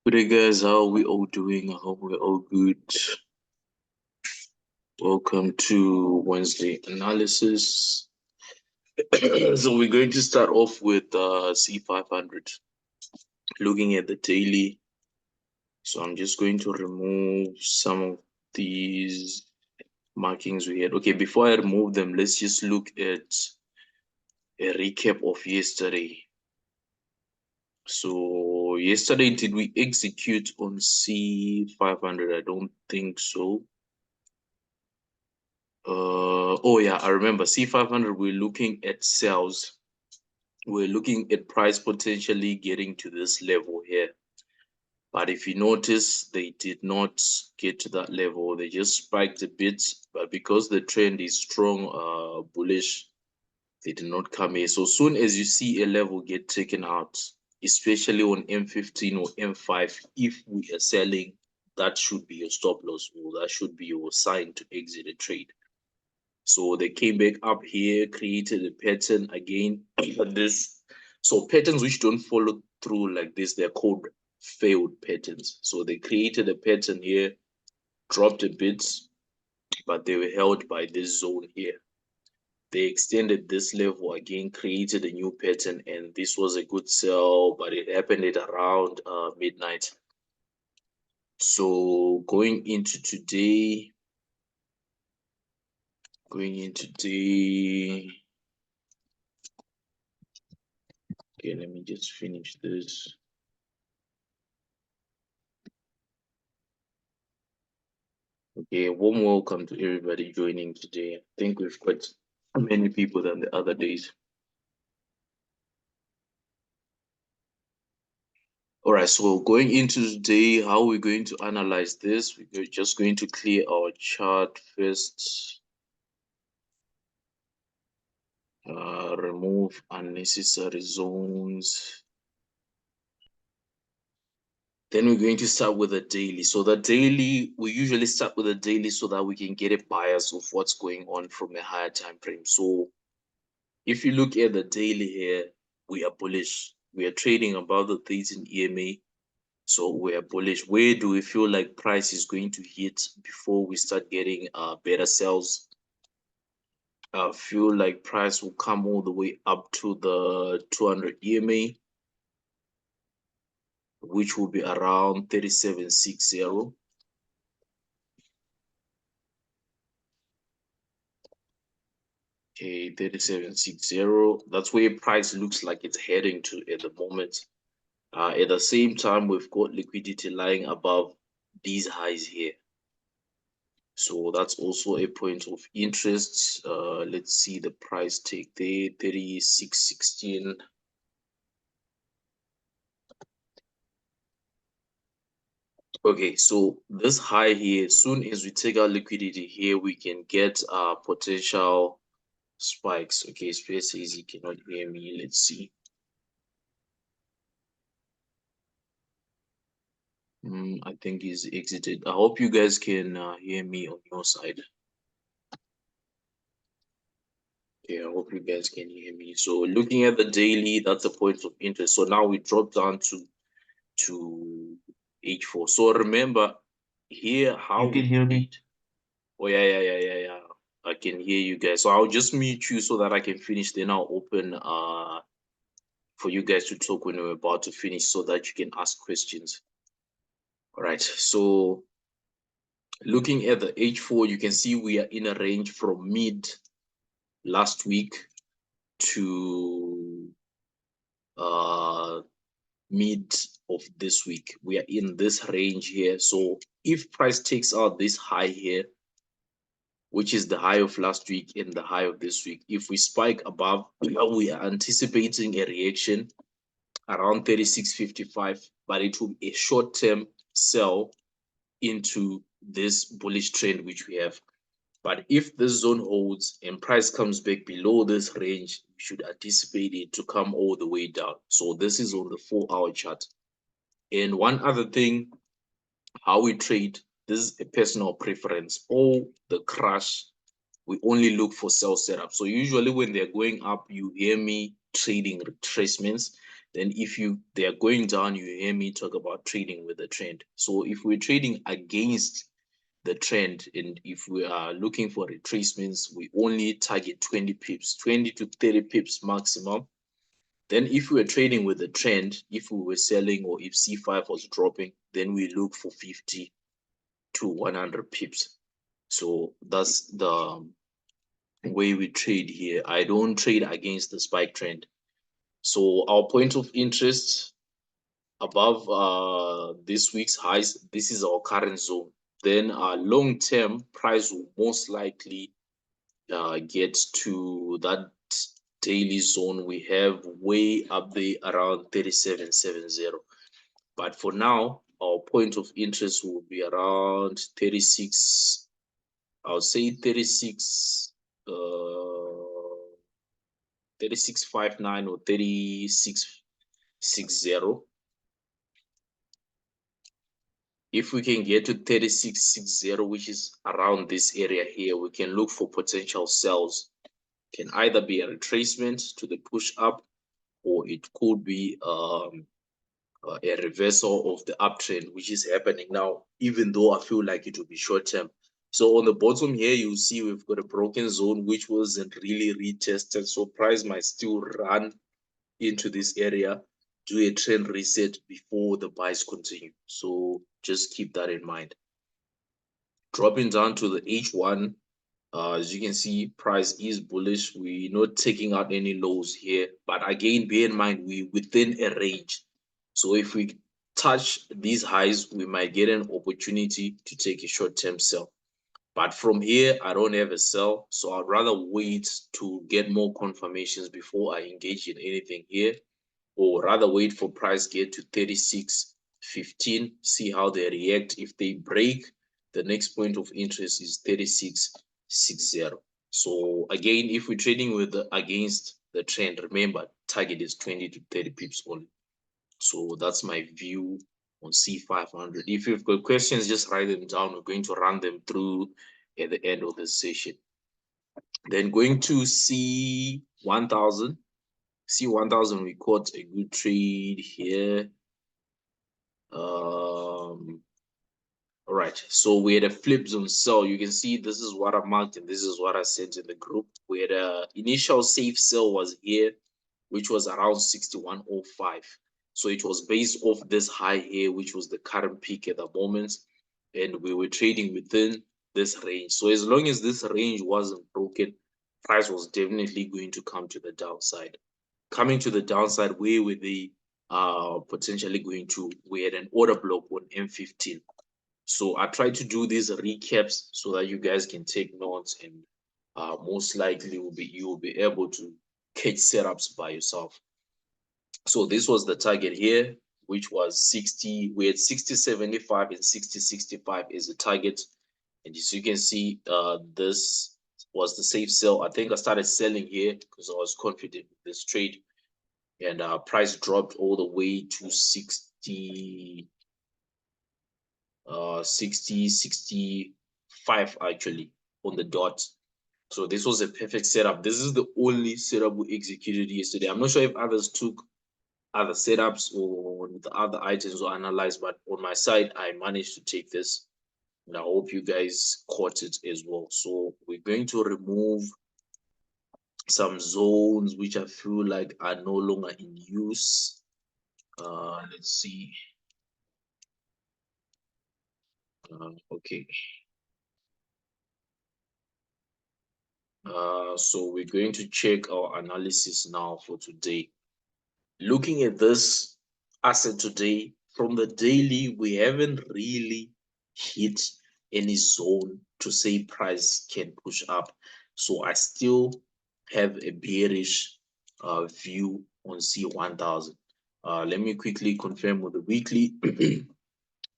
Good day, guys. How are we all doing? I hope we're all good. Welcome to Wednesday analysis. So we're going to start off with C500, looking at the daily. So I'm just going to remove some of these markings we had. Okay, before I remove them, let's just look at a recap of yesterday. So yesterday, did we execute on C500? I don't think so. Oh yeah, I remember C500, we're looking at sales. We're looking at price potentially getting to this level here. But if you notice, they did not get to that level. They just spiked a bit, but because the trend is strong, bullish, they did not come here. So soon as you see a level get taken out, especially on M15 or M5, if we are selling, that should be your stop loss, or that should be your sign to exit a trade. So they came back up here, created a pattern again. So patterns which don't follow through like this, they're called failed patterns. So they created a pattern here, dropped a bit, but they were held by this zone here. They extended this level again, created a new pattern, and this was a good sell, but it happened at around midnight. So going into today, okay, let me just finish this. Okay, warm welcome to everybody joining today. I think we've got many people than the other days. All right, so going into today, how we're going to analyze this, we're just going to clear our chart first. Remove unnecessary zones. Then we're going to start with the daily. So the daily, we usually start with the daily so that we can get a bias of what's going on from a higher time frame. So if you look at the daily here, we are bullish. We are trading above the 13 EMA. So we are bullish. Where do we feel like price is going to hit before we start getting better sells? I feel like price will come all the way up to the 200 EMA, which will be around 3760. Okay, 3760. That's where price looks like it's heading to at the moment. At the same time, we've got liquidity lying above these highs here. So that's also a point of interest. Let's see the price take there, 3616. Okay, so this high here, as soon as we take our liquidity here, we can get potential spikes. Okay, Space says he cannot hear me. Let's see. I think he's exited. I hope you guys can hear me on your side. Yeah, I hope you guys can hear me. So looking at the daily, that's a point of interest. So now we drop down to H4. So remember here how you can hear me. Oh yeah. I can hear you guys. So I'll just mute you so that I can finish. Then I'll open for you guys to talk when we're about to finish so that you can ask questions. All right. So looking at the H4, you can see we are in a range from mid last week to mid of this week. We are in this range here. So if price takes out this high here, which is the high of last week and the high of this week, if we spike above, we are anticipating a reaction around 36.55, but it will be a short-term sell into this bullish trend which we have. But if this zone holds and price comes back below this range, we should anticipate it to come all the way down. So this is on the 4-hour chart. And one other thing, how we trade, this is a personal preference. All the crash, we only look for sell setup. So usually when they're going up, you hear me trading retracements. Then if they are going down, you hear me talk about trading with the trend. So if we're trading against the trend, and if we are looking for retracements, we only target 20 pips, 20 to 30 pips maximum. Then if we were trading with the trend, if we were selling or if C5 was dropping, then we look for 50 to 100 pips. So that's the way we trade here. I don't trade against the spike trend. So our point of interest above this week's highs, this is our current zone. Then our long-term price will most likely get to that daily zone we have way up there around 37.70. But for now, our point of interest will be around 36. I'll say 36 36.59 or 36.60. If we can get to 36.60, which is around this area here, we can look for potential sells. Can either be a retracement to the push up, or it could be a reversal of the uptrend, which is happening now, even though I feel like it will be short term. So on the bottom here, you'll see we've got a broken zone, which wasn't really retested. So price might still run into this area, do a trend reset before the buys continue. So just keep that in mind. Dropping down to the H1, as you can see, price is bullish. We're not taking out any lows here, but again, bear in mind we're within a range. So if we touch these highs, we might get an opportunity to take a short-term sell. But from here, I don't have a sell, so I'd rather wait to get more confirmations before I engage in anything here, or rather wait for price get to 36.15, see how they react. If they break, the next point of interest is 36.60. So again, if we're trading with against the trend, remember target is 20 to 30 pips only. So that's my view on C500. If you've got questions, just write them down. We're going to run them through at the end of the session. Then going to C1000. C1000, we caught a good trade here. All right, so we had a flip zone sell. You can see this is what I marked and this is what I sent in the group. We had a initial safe sell was here, which was around 61.05. So it was based off this high here, which was the current peak at the moment, and we were trading within this range. So as long as this range wasn't broken, price was definitely going to come to the downside. Coming to the downside, where were they potentially going to? We had an order block on M15. So I try to do these recaps so that you guys can take notes, and most likely you will be able to catch setups by yourself. So this was the target here, which was 60. We had 60.75 and 60.65 as a target. And as you can see, this was the safe sell. I think I started selling here because I was confident with this trade. And price dropped all the way to 60, 65 actually on the dot. So this was a perfect setup. This is the only setup we executed yesterday. I'm not sure if others took other setups or the other items were analyzed, but on my side, I managed to take this. And I hope you guys caught it as well. So we're going to remove some zones which I feel like are no longer in use. Let's see. Okay. So we're going to check our analysis now for today. Looking at this asset today, from the daily, we haven't really hit any zone to say price can push up. So I still have a bearish view on C1000. Let me quickly confirm with the weekly.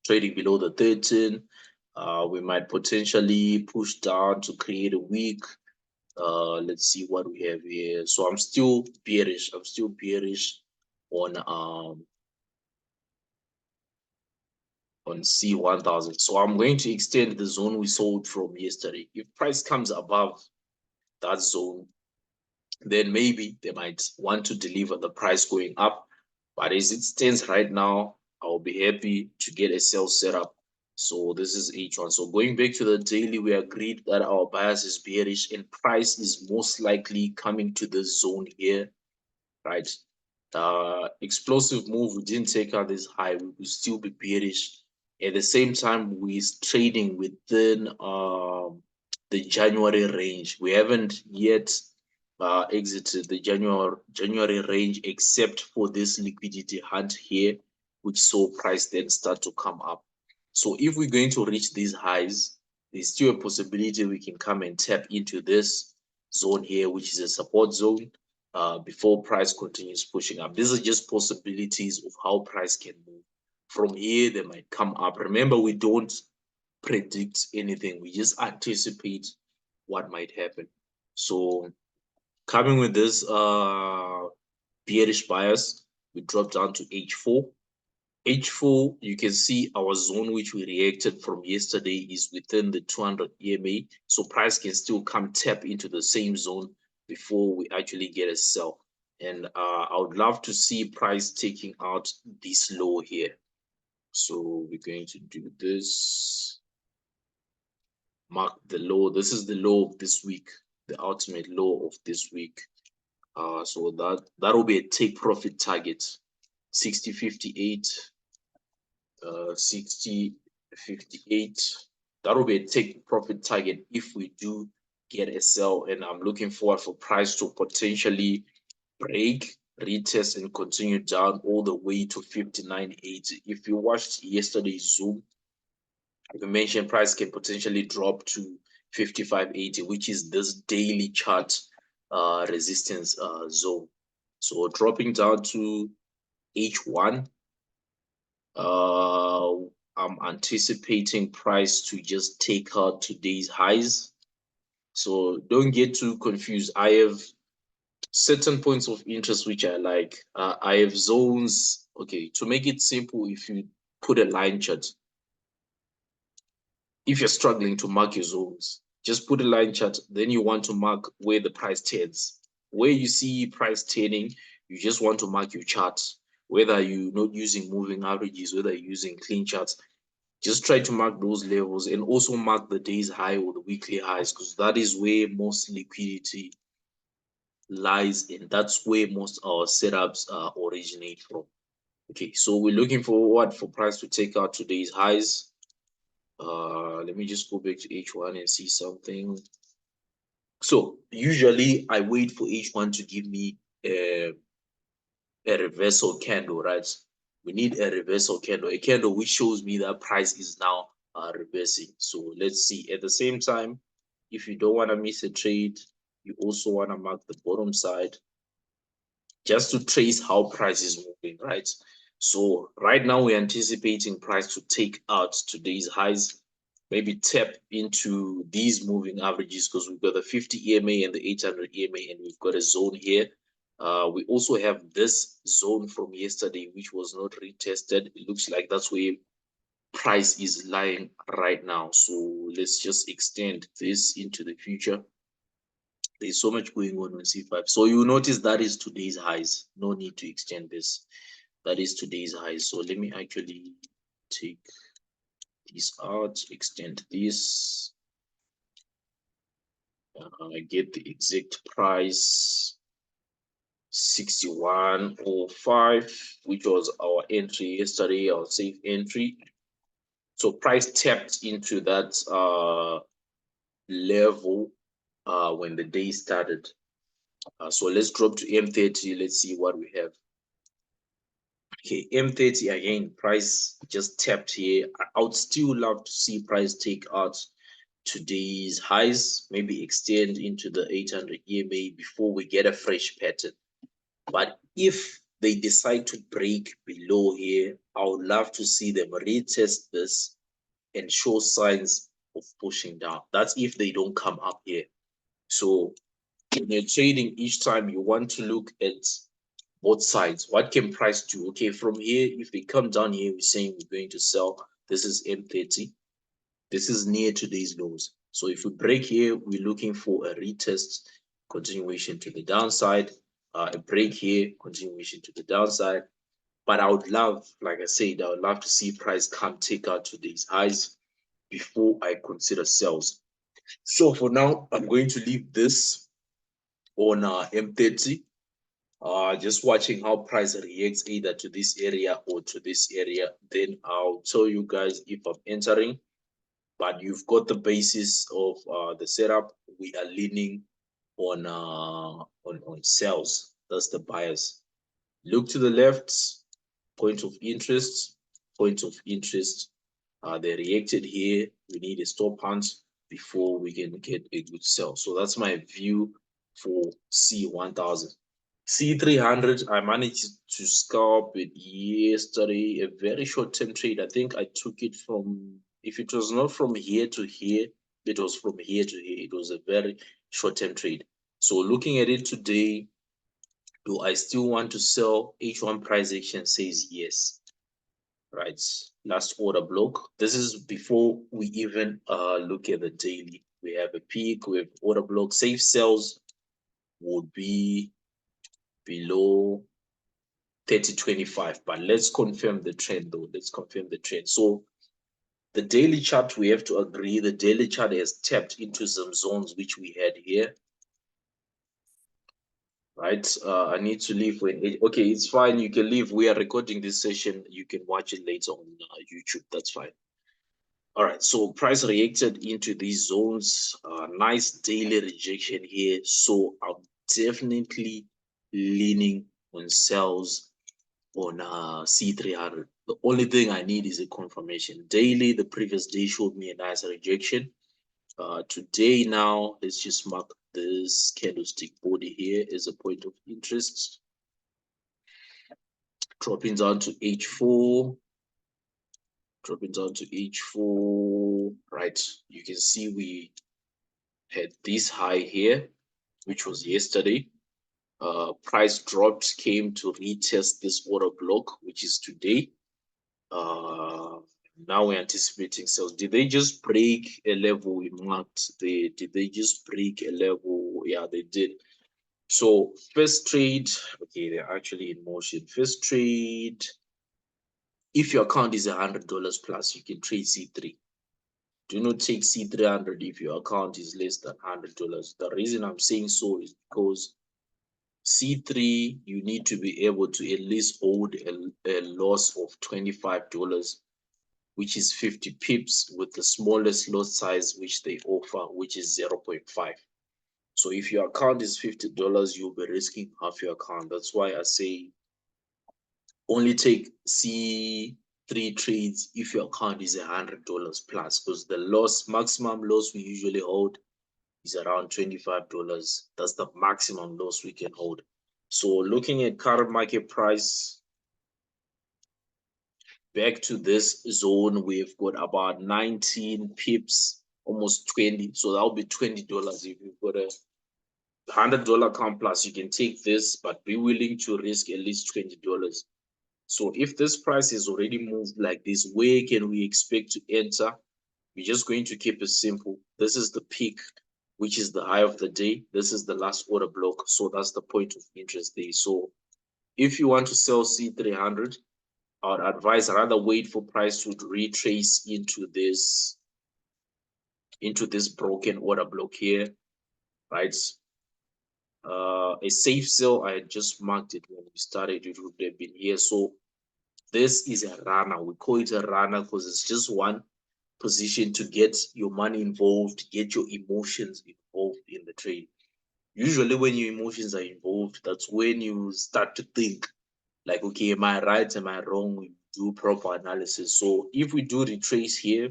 Trading below the 13, we might potentially push down to create a weak. Let's see what we have here. So I'm still bearish. I'm still bearish on C1000. So I'm going to extend the zone we sold from yesterday. If price comes above that zone, then maybe they might want to deliver the price going up. But as it stands right now, I'll be happy to get a sell setup. So this is H1. So going back to the daily, we agreed that our bias is bearish and price is most likely coming to this zone here, right? Explosive move, we didn't take out this high, we will still be bearish. At the same time, we're trading within the January range. We haven't yet exited the January range except for this liquidity hunt here, which saw price then start to come up. So if we're going to reach these highs, there's still a possibility we can come and tap into this zone here, which is a support zone, before price continues pushing up. These are just possibilities of how price can move. From here, they might come up. Remember, we don't predict anything. We just anticipate what might happen. So coming with this bearish bias, we drop down to H4. H4, you can see our zone which we reacted from yesterday is within the 200 EMA. So price can still come tap into the same zone before we actually get a sell. And I would love to see price taking out this low here. So we're going to do this. Mark the low. This is the low of this week, the ultimate low of this week. So that will be a take profit target, 60.58. 60.58. That will be a take profit target if we do get a sell, and I'm looking forward for price to potentially break, retest, and continue down all the way to 59.80. If you watched yesterday's Zoom, I mentioned price can potentially drop to 55.80, which is this daily chart resistance zone. So dropping down to H1, I'm anticipating price to just take out today's highs. So don't get too confused. I have certain points of interest which I like. I have zones. Okay, to make it simple, if you put a line chart, if you're struggling to mark your zones, just put a line chart. Then you want to mark where the price trades. Where you see price trading, you just want to mark your chart. Whether you're not using moving averages, whether you're using clean charts, just try to mark those levels and also mark the day's high or the weekly highs, because that is where most liquidity lies, and that's where most our setups originate from. Okay, so we're looking forward for price to take out today's highs. Let me just go back to H1 and see something. So usually I wait for H1 to give me a reversal candle, right? We need a reversal candle, a candle which shows me that price is now reversing. So let's see. At the same time, if you don't want to miss a trade, you also want to mark the bottom side just to trace how price is moving, right? So right now we're anticipating price to take out today's highs, maybe tap into these moving averages, because we've got the 50 EMA and the 800 EMA, and we've got a zone here. We also have this zone from yesterday, which was not retested. It looks like that's where price is lying right now. So let's just extend this into the future. There's so much going on C5. So you notice that is today's highs. No need to extend this. That is today's highs. So let me actually take this out, extend this. Get the exact price, 61.05, which was our entry yesterday, our safe entry. So price tapped into that level when the day started. So let's drop to M30. Let's see what we have. Okay, M30 again, price just tapped here. I would still love to see price take out today's highs, maybe extend into the 800 EMA before we get a fresh pattern. But if they decide to break below here, I would love to see them retest this and show signs of pushing down. That's if they don't come up here. So when you're trading, each time you want to look at both sides. What can price do? Okay, from here, if they come down here, we're saying we're going to sell. This is M30. This is near today's lows. So if we break here, we're looking for a retest continuation to the downside, a break here, continuation to the downside. But I would love, like I said, I would love to see price come take out today's highs before I consider sales. So for now, I'm going to leave this on M30. Just watching how price reacts either to this area or to this area. Then I'll tell you guys if I'm entering. But you've got the basis of the setup. We are leaning on sales. That's the bias. Look to the left, point of interest, point of interest. They reacted here. We need a stop hunt before we can get a good sell. So that's my view for C1000. C300, I managed to scalp it yesterday, a very short-term trade. I think I took it from, if it was not from here to here, it was from here to here. It was a very short-term trade. So looking at it today, do I still want to sell? H1 price action says yes. Right, last order block. This is before we even look at the daily. We have a peak, we have order block. Safe sells would be below 30.25, but let's confirm the trend though. Let's confirm the trend. So the daily chart, we have to agree the daily chart has tapped into some zones which we had here. Right, I need to leave when okay, it's fine, you can leave. We are recording this session, you can watch it later on YouTube. That's fine. All right, so price reacted into these zones. Nice daily rejection here. So I'm definitely leaning on sales on C300. The only thing I need is a confirmation. Daily, the previous day showed me a nice rejection. Today now, let's just mark this candlestick body here as a point of interest. Dropping down to H4. Dropping down to H4, right? You can see we had this high here, which was yesterday. Price dropped, came to retest this order block, which is today. Now we're anticipating sales. Did they just break a level we marked? Did they just break a level? Yeah, they did. So first trade, okay, they're actually in motion. First trade, if your account is $100 plus, you can trade C3. Do not take C300 if your account is less than $100. The reason I'm saying so is because C3, you need to be able to at least hold a loss of $25, which is 50 pips, with the smallest lot size which they offer, which is 0.5. So if your account is $50, you'll be risking half your account. That's why I say only take C3 trades if your account is $100 plus, because the maximum loss we usually hold is around $25. That's the maximum loss we can hold. So looking at current market price, back to this zone, we've got about 19 pips, almost 20. So that'll be $20. If you've got a $100 account plus, you can take this, but be willing to risk at least $20. So if this price is already moved like this, where can we expect to enter? We're just going to keep it simple. This is the peak, which is the high of the day. This is the last order block. So that's the point of interest there. So if you want to sell C300, I would advise rather wait for price to retrace into this broken order block here, right? A safe sell, I had just marked it when we started. It would have been here. So this is a runner. We call it a runner because it's just one position to get your money involved, get your emotions involved in the trade. Usually when your emotions are involved, that's when you start to think like, okay, am I right? Am I wrong? We do proper analysis. So if we do retrace here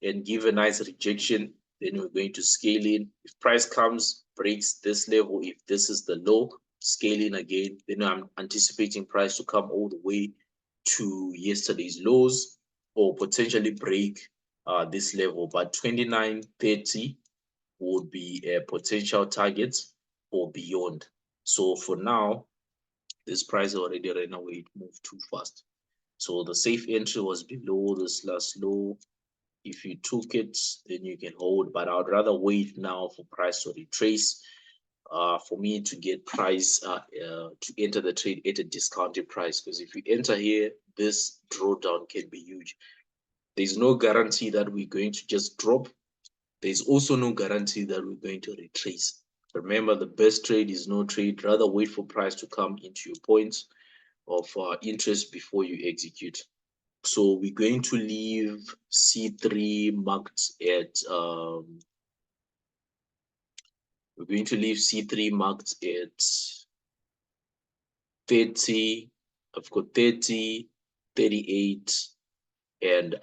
and give a nice rejection, then we're going to scale in. If price comes, breaks this level, if this is the low, scale in again. Then I'm anticipating price to come all the way to yesterday's lows or potentially break this level. But 29.30 would be a potential target or beyond. So for now, this price already ran away, it moved too fast. So the safe entry was below this last low. If you took it, then you can hold, but I would rather wait now for price to retrace. for me to get price to enter the trade at a discounted price, because if you enter here, this drawdown can be huge. There's no guarantee that we're going to just drop. There's also no guarantee that we're going to retrace. Remember, the best trade is no trade. Rather wait for price to come into your points of interest before you execute. So we're going to leave C3 marked at we're going to leave C3 marked at 30. I've got 30, 38, and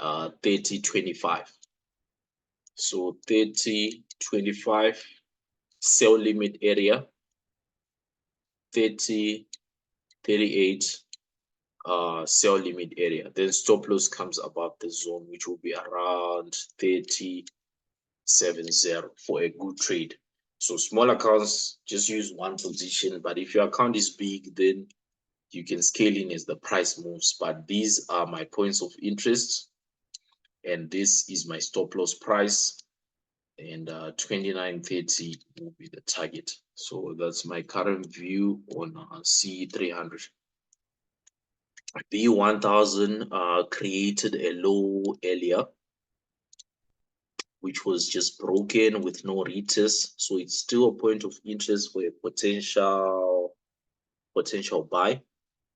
30, 25. So 30, 25 sell limit area, 30, 38 sell limit area. Then stop loss comes above the zone, which will be around 30.70 for a good trade. So small accounts, just use one position, but if your account is big, then you can scale in as the price moves. But these are my points of interest, and this is my stop loss price, and 29.30 will be the target. So that's my current view on C300. B1000 created a low earlier, which was just broken with no retest. So it's still a point of interest for a potential buy.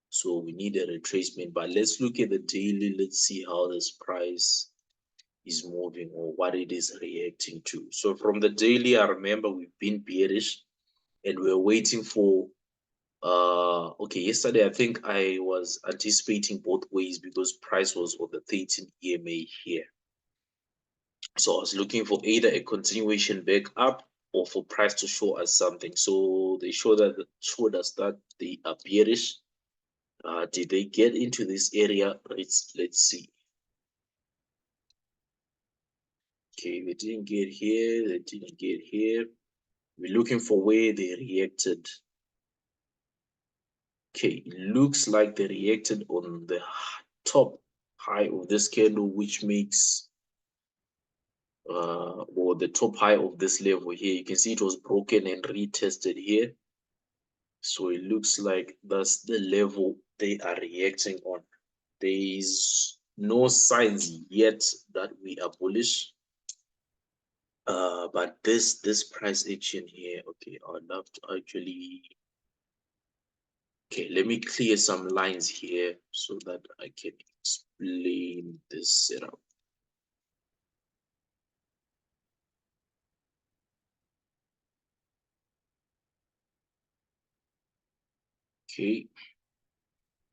So we need a retracement, but let's look at the daily. Let's see how this price is moving or what it is reacting to. So from the daily, I remember we've been bearish and we're waiting for okay, yesterday I think I was anticipating both ways because price was on the 13 EMA here. So I was looking for either a continuation back up or for price to show us something. So they showed us that they are bearish. Did they get into this area? Let's see. Okay, they didn't get here. They didn't get here. We're looking for where they reacted. Okay, it looks like they reacted on the top high of this candle, which makes or the top high of this level here. You can see it was broken and retested here. So it looks like that's the level they are reacting on. There is no signs yet that we are bullish. But this price action here, okay, I'd love to actually. Okay, let me clear some lines here so that I can explain this setup. Okay.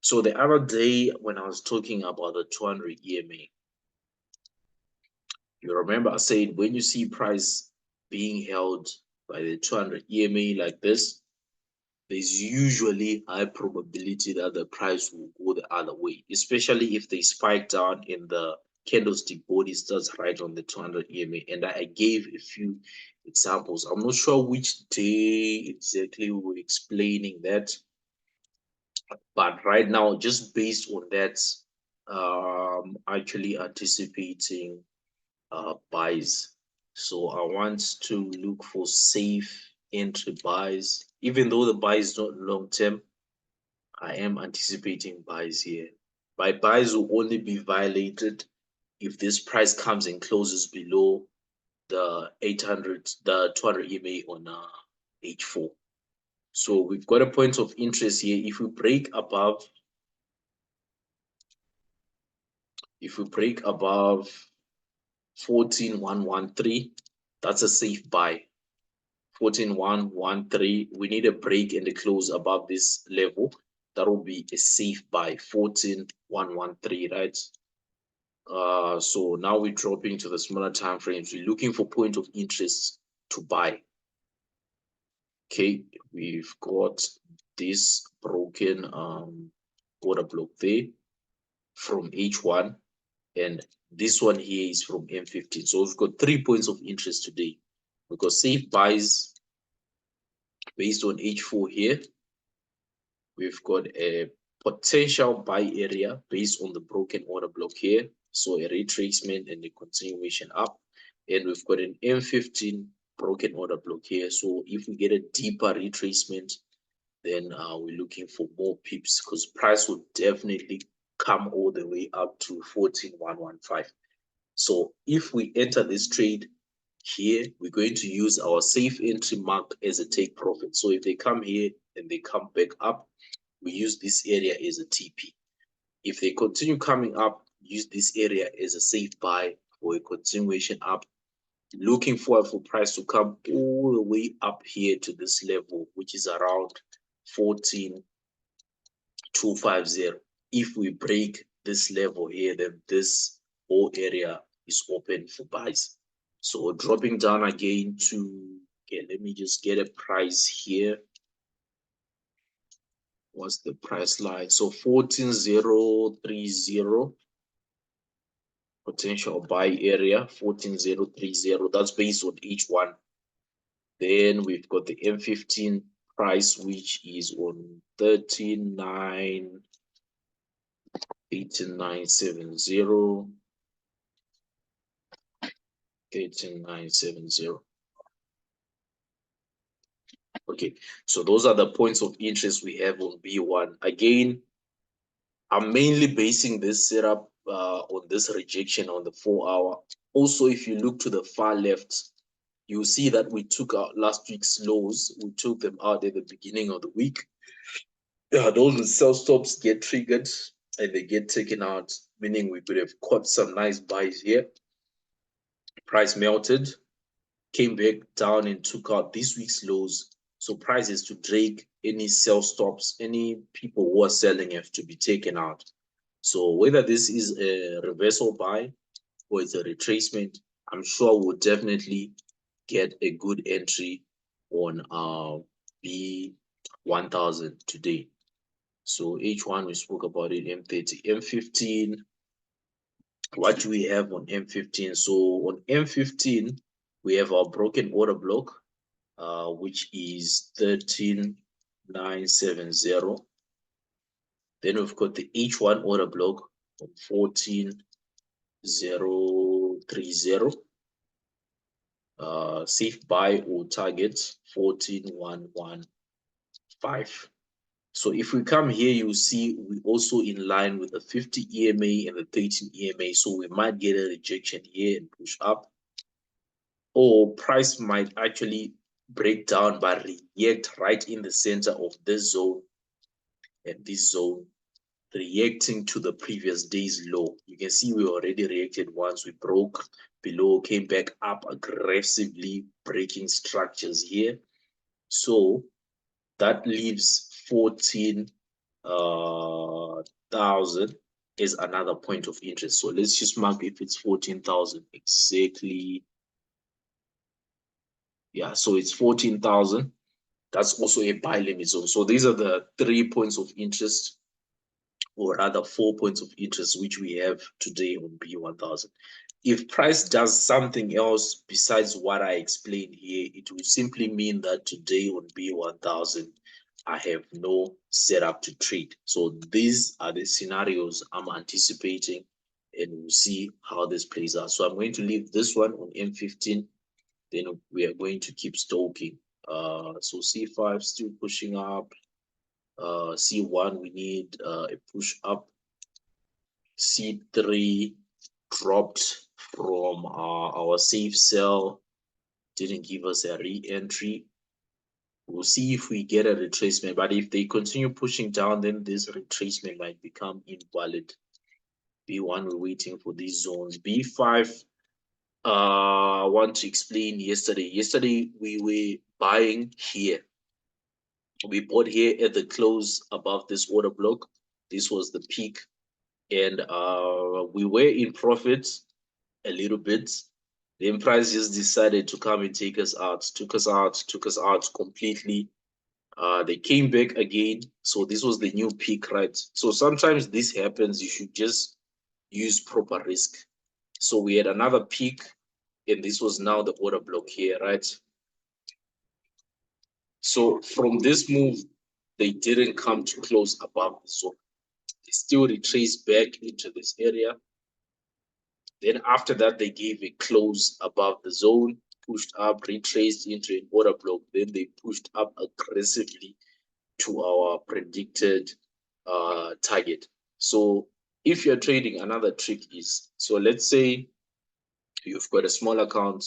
So the other day when I was talking about the 200 EMA, you remember I said when you see price being held by the 200 EMA like this, there's usually high probability that the price will go the other way, especially if they spike down in the candlestick body starts right on the 200 EMA. And I gave a few examples. I'm not sure which day exactly we were explaining that, but right now, just based on that, actually anticipating buys. So I want to look for safe entry buys. Even though the buy is not long term, I am anticipating buys here. My buys will only be violated if this price comes and closes below the 800, the 200 EMA on H4. So we've got a point of interest here. If we break above 14,113, that's a safe buy. 14,113, we need a break and a close above this level. That will be a safe buy. 14,113, right? So now we're dropping to the smaller time frames. We're looking for point of interest to buy. Okay, we've got this broken order block there from H1, and this one here is from M15. So we've got 3 points of interest today. We've got safe buys based on H4 here. We've got a potential buy area based on the broken order block here. So a retracement and a continuation up. And we've got an M15 broken order block here. So if we get a deeper retracement, then we're looking for more pips, because price would definitely come all the way up to 14,115. So if we enter this trade here, we're going to use our safe entry mark as a take profit. So if they come here and they come back up, we use this area as a TP. If they continue coming up, use this area as a safe buy for a continuation up. Looking forward for price to come all the way up here to this level, which is around 14,250. If we break this level here, then this whole area is open for buys. So dropping down again to, okay, let me just get a price here. What's the price line? So 14,030 potential buy area, 14,030. That's based on each one. Then we've got the M15 price, which is on 39,8970. 39,970. Okay, so those are the points of interest we have on B1. Again, I'm mainly basing this setup on this rejection on the 4-hour. Also, if you look to the far left, you see that we took out last week's lows. We took them out at the beginning of the week. Those with sell stops get triggered and they get taken out, meaning we could have caught some nice buys here. Price melted, came back down and took out this week's lows. So prices to drag any sell stops, any people who are selling have to be taken out. So whether this is a reversal buy or it's a retracement, I'm sure we'll definitely get a good entry on B1000 today. So H1, we spoke about it, M30, M15. What do we have on M15? So on M15, we have our broken order block, which is 13,970. Then we've got the H1 order block of 14,030. Safe buy or target 14,115. So if we come here, you see we also in line with the 50 EMA and the 13 EMA. So we might get a rejection here and push up, or price might actually break down but react right in the center of this zone and this zone, reacting to the previous day's low. You can see we already reacted once. We broke below, came back up aggressively, breaking structures here. So that leaves 14,000 is another point of interest. So let's just mark if it's 14,000 exactly. Yeah, so it's 14,000. That's also a buy limit zone. So these are the 3 points of interest, or rather 4 points of interest, which we have today on B1000. If price does something else besides what I explained here, it will simply mean that today on B1000, I have no setup to trade. So these are the scenarios I'm anticipating, and we'll see how this plays out. So I'm going to leave this one on M15. Then we are going to keep stoking. So C5 still pushing up. C1, we need a push up. C3 dropped from our safe sell, didn't give us a re-entry. We'll see if we get a retracement, but if they continue pushing down, then this retracement might become invalid. B1, we're waiting for these zones. B5, I want to explain yesterday. Yesterday, we were buying here. We bought here at the close above this order block. This was the peak, and we were in profit a little bit. Then price just decided to come and take us out, took us out completely. They came back again. So this was the new peak, right? So sometimes this happens. You should just use proper risk. So we had another peak, and this was now the order block here, right? So from this move, they didn't come to close above the zone. They still retraced back into this area. Then after that, they gave a close above the zone. pushed up, retraced into an order block, then they pushed up aggressively to our predicted target. So if you're trading, another trick is, so let's say you've got a small account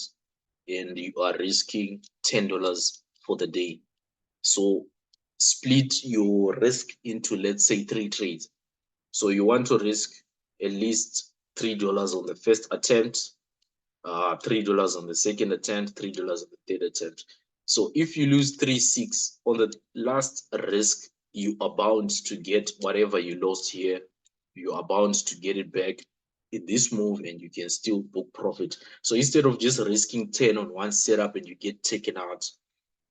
and you are risking $10 for the day. So split your risk into, let's say, 3 trades. So you want to risk at least $3 on the first attempt, $3 on the second attempt, $3 on the third attempt. So if you lose 3-6 on the last risk, you are bound to get whatever you lost here. You are bound to get it back in this move, and you can still book profit. So instead of just risking 10 on one setup and you get taken out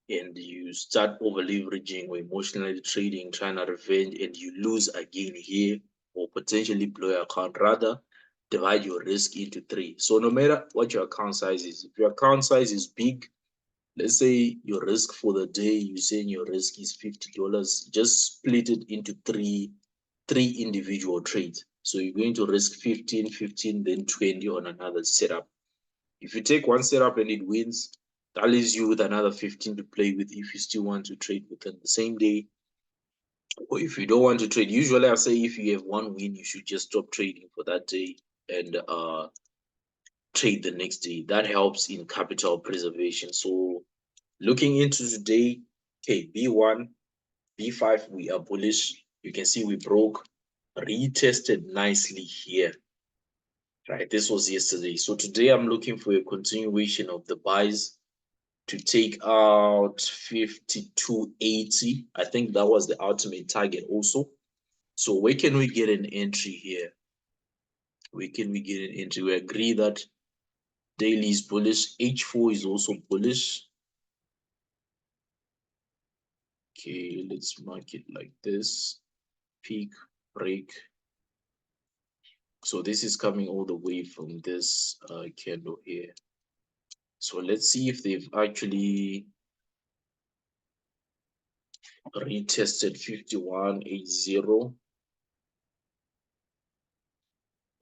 and you start over leveraging or emotionally trading, trying to revenge, and you lose again here or potentially blow your account, rather divide your risk into 3. So no matter what your account size is, if your account size is big, let's say your risk for the day, you're saying your risk is $50, just split it into three individual trades. So you're going to risk 15, 15, then 20 on another setup. If you take one setup and it wins, that leaves you with another 15 to play with if you still want to trade within the same day. Or if you don't want to trade, usually I say if you have one win, you should just stop trading for that day and trade the next day. That helps in capital preservation. So looking into today, okay, B1, B5, we are bullish. You can see we broke, retested nicely here. Right, this was yesterday. So today I'm looking for a continuation of the buys to take out 52.80. I think that was the ultimate target also. So where can we get an entry here? Where can we get an entry? We agree that daily is bullish. H4 is also bullish. Okay, let's mark it like this. Peak, break. So this is coming all the way from this candle here. So let's see if they've actually retested 51.80.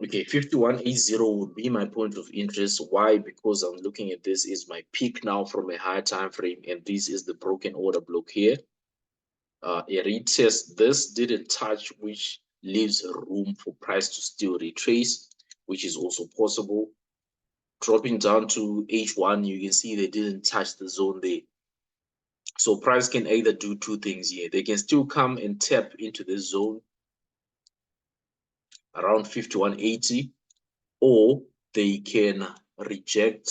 Okay, 51.80 would be my point of interest. Why? Because I'm looking at this is my peak now from a higher time frame, and this is the broken order block here. A retest, this didn't touch, which leaves room for price to still retrace, which is also possible. Dropping down to H1, you can see they didn't touch the zone there. So price can either do two things here. They can still come and tap into this zone around 51.80, or they can reject.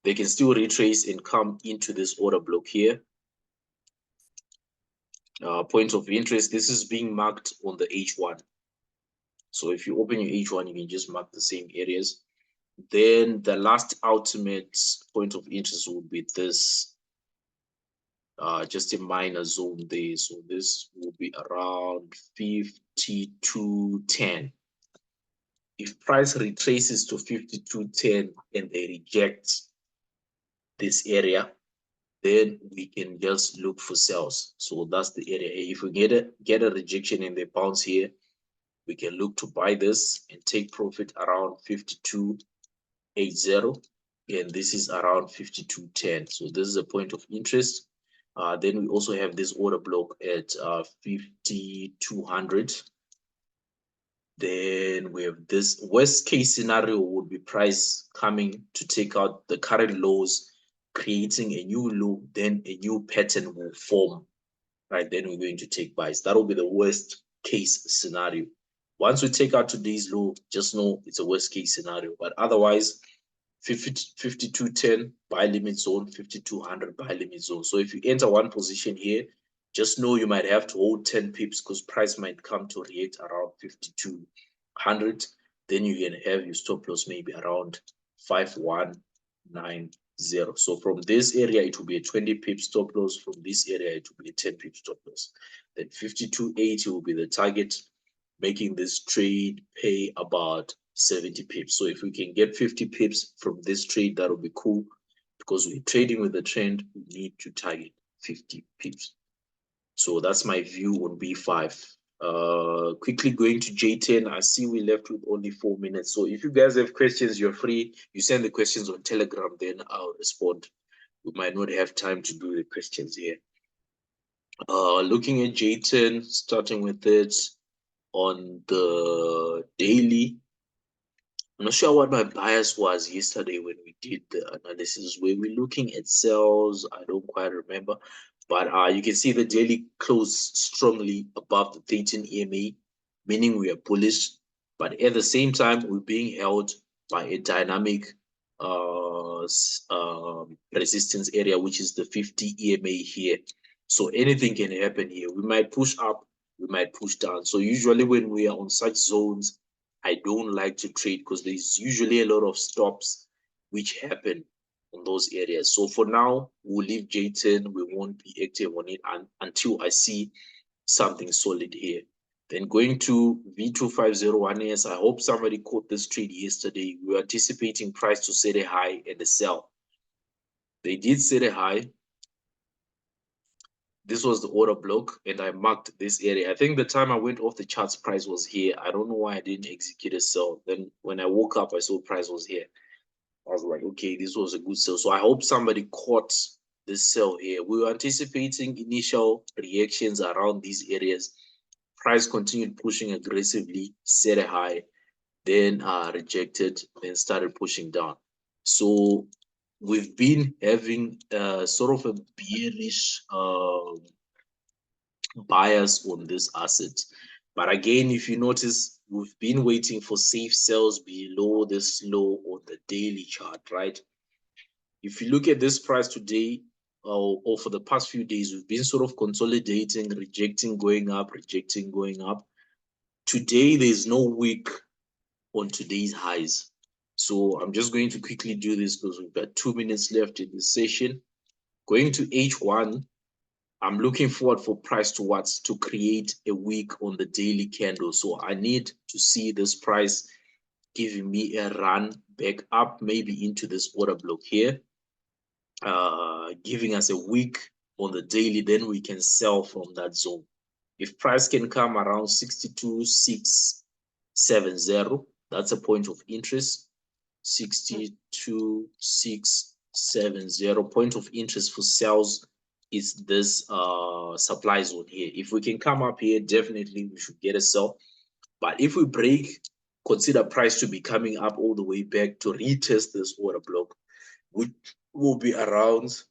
They can still retrace and come into this order block here. Point of interest, this is being marked on the H1. So if you open your H1, you can just mark the same areas. Then the last ultimate point of interest would be this, just a minor zone there. So this will be around 52.10. If price retraces to 52.10 and they reject this area, then we can just look for sales. So that's the area. If we get a rejection and they bounce here, we can look to buy this and take profit around 52.80, and this is around 52.10. So this is a point of interest. Then we also have this order block at 5200. Then we have this worst case scenario would be price coming to take out the current lows, creating a new low, then a new pattern will form, right? Then we're going to take buys. That will be the worst case scenario. Once we take out today's low, just know it's a worst case scenario. But otherwise, 52.10 buy limit zone, 5200 buy limit zone. So if you enter one position here, just know you might have to hold 10 pips because price might come to react around 5200. Then you can have your stop loss maybe around 5190. So from this area, it will be a 20 pip stop loss. From this area, it will be a 10 pip stop loss. Then 52.80 will be the target, making this trade pay about 70 pips. So if we can get 50 pips from this trade, that will be cool, because we're trading with the trend. We need to target 50 pips. So that's my view on B5. Quickly going to J10. I see we left with only 4 minutes. So if you guys have questions, you're free. You send the questions on Telegram, then I'll respond. We might not have time to do the questions here. Looking at J10, starting with it on the daily. I'm not sure what my bias was yesterday when we did the analysis. Were we looking at sales? I don't quite remember. But you can see the daily closed strongly above the 13 EMA, meaning we are bullish. But at the same time, we're being held by a dynamic resistance area, which is the 50 EMA here. So anything can happen here. We might push up, we might push down. So usually when we are on such zones, I don't like to trade because there's usually a lot of stops which happen on those areas. So for now, we'll leave J10. We won't be active on it until I see something solid here. Then going to V2501S, I hope somebody caught this trade yesterday. We were anticipating price to set a high and a sell. They did set a high. This was the order block, and I marked this area. I think the time I went off the charts, price was here. I don't know why I didn't execute a sell. Then when I woke up, I saw price was here. I was like, okay, this was a good sell. So I hope somebody caught this sell here. We were anticipating initial reactions around these areas. Price continued pushing aggressively, set a high, then rejected, then started pushing down. So we've been having sort of a bearish bias on this asset. But again, if you notice, we've been waiting for safe sells below this low on the daily chart, right? If you look at this price today, or for the past few days, we've been sort of consolidating, rejecting, going up, rejecting, going up. Today, there's no wick on today's highs. So I'm just going to quickly do this because we've got 2 minutes left in this session. Going to H1, I'm looking forward for price to create a wick on the daily candle. So I need to see this price giving me a run back up, maybe into this order block here, giving us a wick on the daily, then we can sell from that zone. If price can come around 62,670, that's a point of interest. 62,670 point of interest for sales is this supply zone here. If we can come up here, definitely we should get a sell. But if we break, consider price to be coming up all the way back to retest this order block, which will be around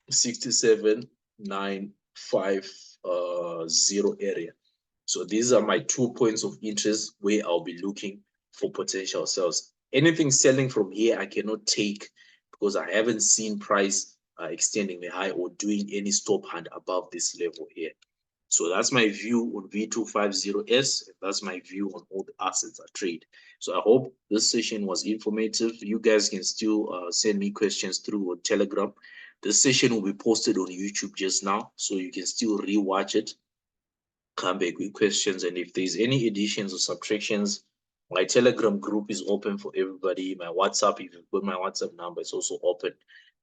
67,950 area. So these are my 2 points of interest where I'll be looking for potential sales. Anything selling from here, I cannot take because I haven't seen price extending the high or doing any stop hand above this level here. So that's my view on V250S. That's my view on all the assets I trade. So I hope this session was informative. You guys can still send me questions through on Telegram. This session will be posted on YouTube just now, so you can still rewatch it. Come back with questions, and if there's any additions or subtractions, my Telegram group is open for everybody. My WhatsApp, if you've got my WhatsApp number, it's also open.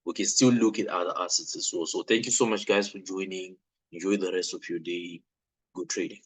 We can still look at other assets as well. So thank you so much, guys, for joining. Enjoy the rest of your day. Good trading.